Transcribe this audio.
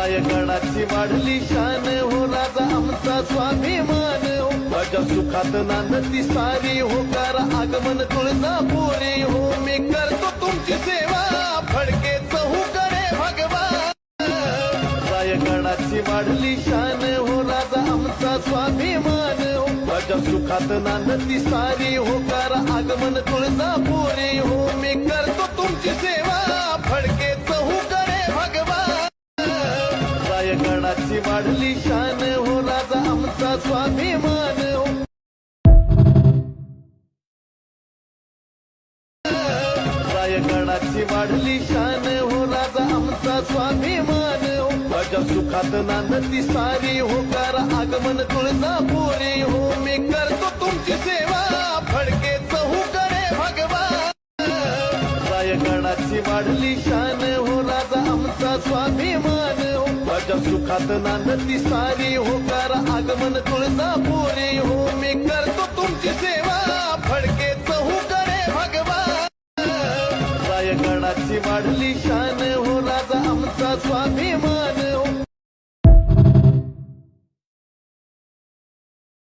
रायगडाची वाढली शान हो राजा आमचा स्वाभिमान हो राजा सुखात नांदती सारी हो कार आगमन तुळजापुरी हो मी करतो तुमची सेवा फडके चहू करे भगवान रायगडाची वाढली शान हो राजा आमचा स्वाभिमान हो राजा सुखात नांदती सारी हो कार आगमन तुळजापुरी हो मी करतो तुमची सेवा फडके चहू करे भगवान रायगडाची वाढली शान हो राजा आमचा स्वाभिमान हो रायगडाची वाढली शान हो राजा आमचा स्वाभिमान हो राजा सुखात नांदती सारी हो कार आगमन तुळजापुरी हो मी करतो तुमची सेवा फडके चहू करे भगवान रायगडाची वाढली शान हो राजा आमचा स्वाभिमान हो राजा सुखात नांदती सारी हो कार आगमन तुळजापुरी हो मी करतो तुमची सेवा फडके चहू करे भगवान रायगडाची वाढली शान हो राजा आमचा स्वाभिमान